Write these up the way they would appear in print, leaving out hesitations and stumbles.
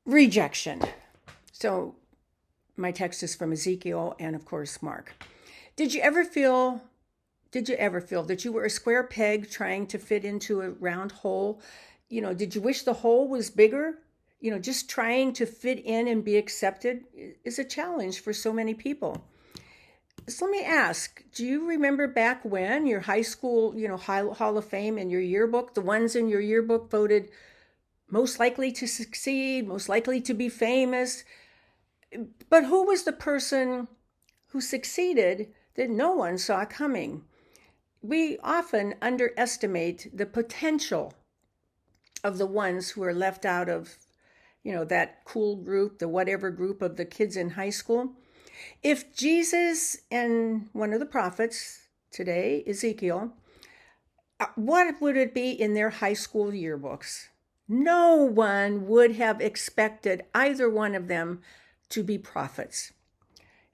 Rejection. So my text is from Ezekiel and, of course, Mark. Did you ever feel did you ever feel that you were a square peg trying to fit into a round hole? Did you wish the hole was bigger? Just trying to fit in and be accepted is a challenge for so many people. So let me ask, do you remember back when your high school, Hall of Fame and your yearbook, the ones in your yearbook voted most likely to succeed, most likely to be famous? But who was the person who succeeded that no one saw coming? We often underestimate the potential of the ones who are left out of, that cool group, the whatever group of the kids in high school. If Jesus and one of the prophets today, Ezekiel, what would it be in their high school yearbooks? No one would have expected either one of them to be prophets.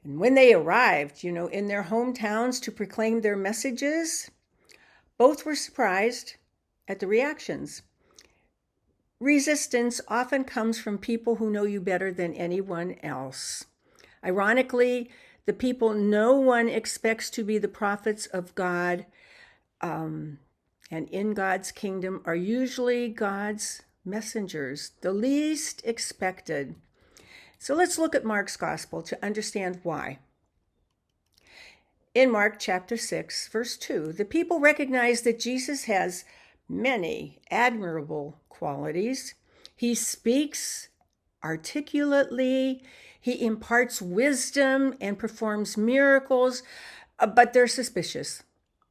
And when they arrived, in their hometowns to proclaim their messages, both were surprised at the reactions. Resistance often comes from people who know you better than anyone else. Ironically, the people no one expects to be the prophets of God and in God's kingdom are usually God's messengers, the least expected. So let's look at Mark's gospel to understand why. In Mark chapter 6, verse 2, the people recognize that Jesus has many admirable qualities. He speaks articulately, he imparts wisdom and performs miracles, but they're suspicious.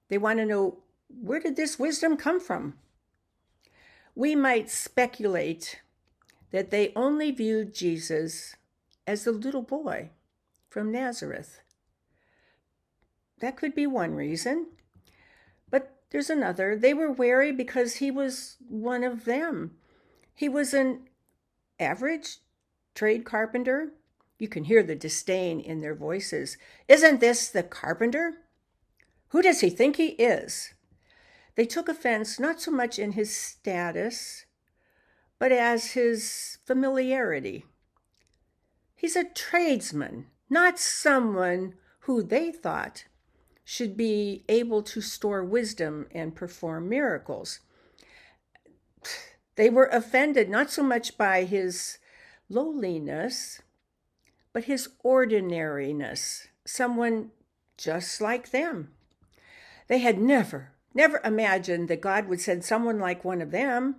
They want to know, where did this wisdom come from? We might speculate that they only viewed Jesus as the little boy from Nazareth. That could be one reason. But there's another. They were wary because he was one of them. He was an average trade carpenter. You can hear the disdain in their voices. Isn't this the carpenter? Who does he think he is? They took offense not so much in his status, but as his familiarity. He's a tradesman, not someone who they thought should be able to store wisdom and perform miracles. They were offended not so much by his lowliness, but his ordinariness, someone just like them. They had never imagined that God would send someone like one of them.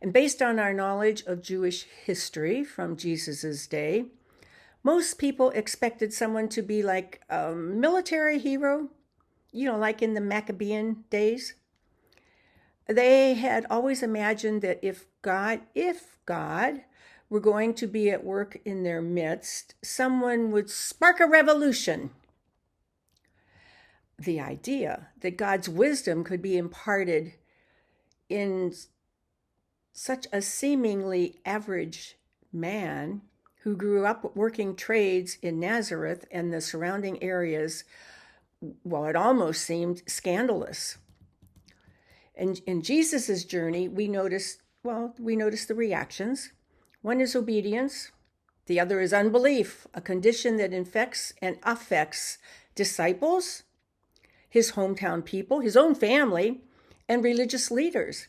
And based on our knowledge of Jewish history from Jesus' day, most people expected someone to be like a military hero, like in the Maccabean days. They had always imagined that if God were going to be at work in their midst, someone would spark a revolution. The idea that God's wisdom could be imparted in such a seemingly average man who grew up working trades in Nazareth and the surrounding areas, well, it almost seemed scandalous. And in Jesus' journey, we notice the reactions. One is obedience. The other is unbelief, a condition that infects and affects disciples, his hometown people, his own family, and religious leaders.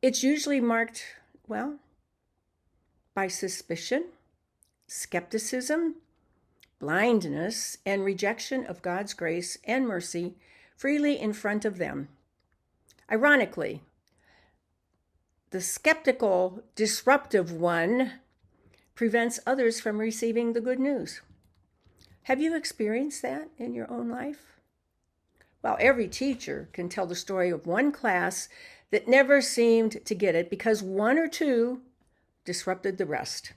It's usually marked, by suspicion, skepticism, blindness, and rejection of God's grace and mercy freely in front of them. Ironically, the skeptical, disruptive one prevents others from receiving the good news. Have you experienced that in your own life? Well, every teacher can tell the story of one class that never seemed to get it because one or two disrupted the rest.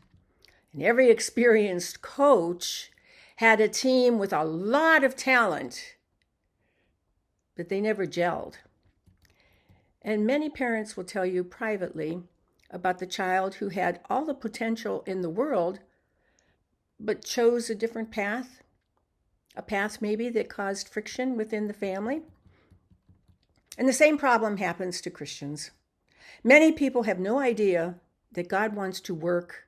And every experienced coach had a team with a lot of talent, but they never gelled. And many parents will tell you privately about the child who had all the potential in the world, but chose a different path, a path maybe that caused friction within the family. And the same problem happens to Christians. Many people have no idea that God wants to work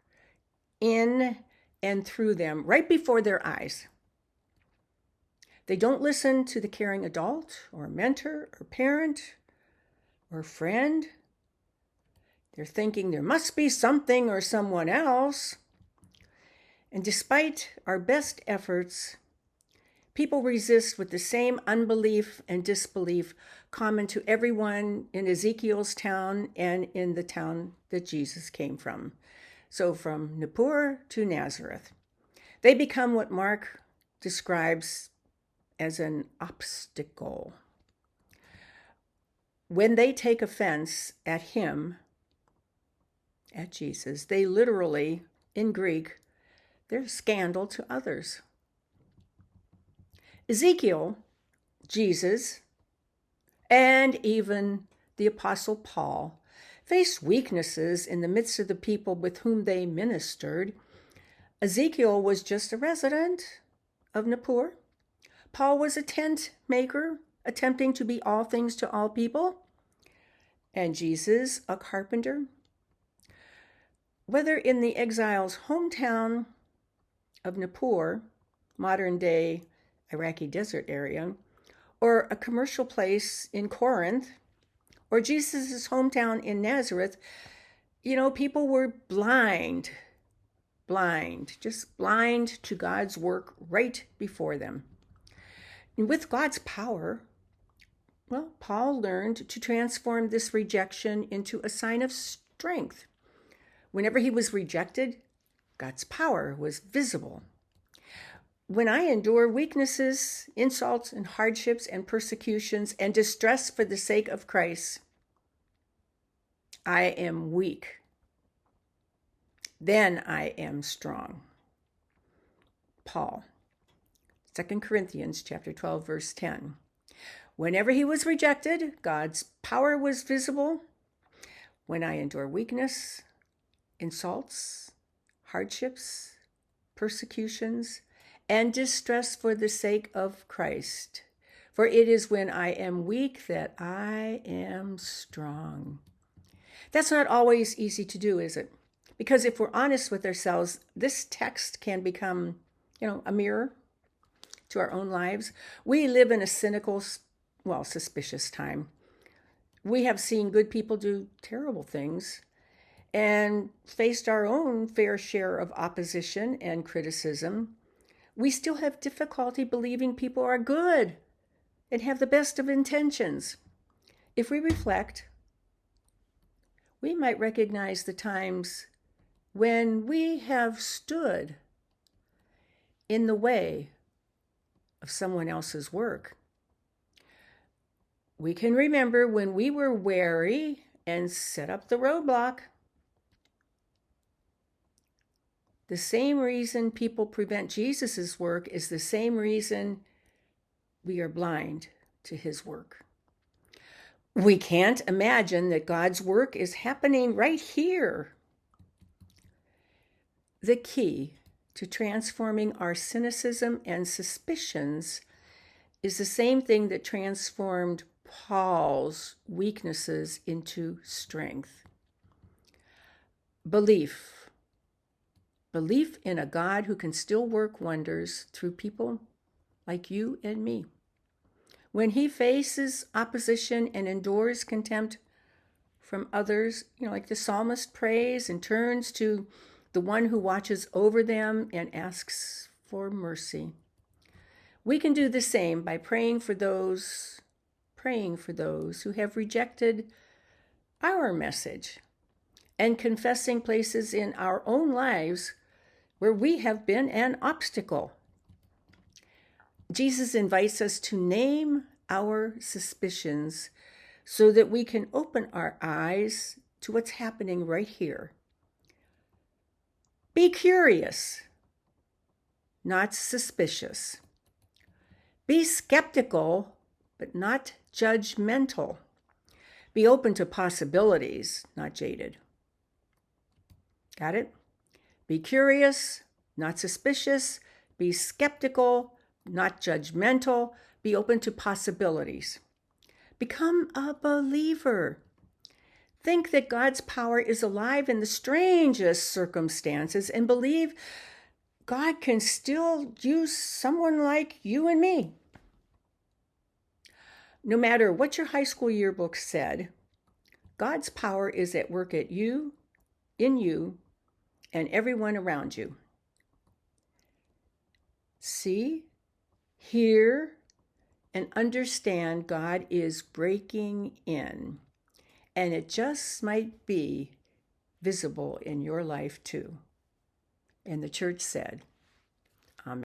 in and through them right before their eyes. They don't listen to the caring adult or mentor or parent or friend. They're thinking there must be something or someone else. And despite our best efforts, people resist with the same unbelief and disbelief common to everyone in Ezekiel's town and in the town that Jesus came from. So from Nippur to Nazareth. They become what Mark describes as an obstacle. When they take offense at him, at Jesus, they literally, in Greek, they're scandal to others. Ezekiel, Jesus, and even the Apostle Paul faced weaknesses in the midst of the people with whom they ministered. Ezekiel was just a resident of Nippur. Paul was a tent maker, attempting to be all things to all people. And Jesus, a carpenter. Whether in the exile's hometown of Nippur, modern-day Iraqi desert area, or a commercial place in Corinth, or Jesus' hometown in Nazareth, people were blind, just blind to God's work right before them. And with God's power, Paul learned to transform this rejection into a sign of strength. Whenever he was rejected, God's power was visible. When I endure weaknesses, insults, and hardships, and persecutions, and distress for the sake of Christ, I am weak. Then I am strong. Paul, 2 Corinthians chapter 12, verse 10. Whenever he was rejected, God's power was visible. When I endure weakness, insults, hardships, persecutions, and distress for the sake of Christ. For it is when I am weak that I am strong. That's not always easy to do, is it? Because if we're honest with ourselves, this text can become, a mirror to our own lives. We live in a cynical, suspicious time. We have seen good people do terrible things and faced our own fair share of opposition and criticism. We still have difficulty believing people are good and have the best of intentions. If we reflect, we might recognize the times when we have stood in the way of someone else's work. We can remember when we were wary and set up the roadblock. The same reason people prevent Jesus' work is the same reason we are blind to his work. We can't imagine that God's work is happening right here. The key to transforming our cynicism and suspicions is the same thing that transformed Paul's weaknesses into strength. Belief in a God who can still work wonders through people like you and me. When he faces opposition and endures contempt from others, like the psalmist prays and turns to the one who watches over them and asks for mercy. We can do the same by praying for those who have rejected our message and confessing places in our own lives where we have been an obstacle. Jesus invites us to name our suspicions so that we can open our eyes to what's happening right here. Be curious, not suspicious. Be skeptical, but not judgmental. Be open to possibilities, not jaded. Got it? Be curious, not suspicious. Be skeptical, not judgmental. Be open to possibilities. Become a believer. Think that God's power is alive in the strangest circumstances and believe God can still use someone like you and me. No matter what your high school yearbook said, God's power is at work at you, in you, and everyone around you. See, hear, and understand God is breaking in. And it just might be visible in your life too. And the church said,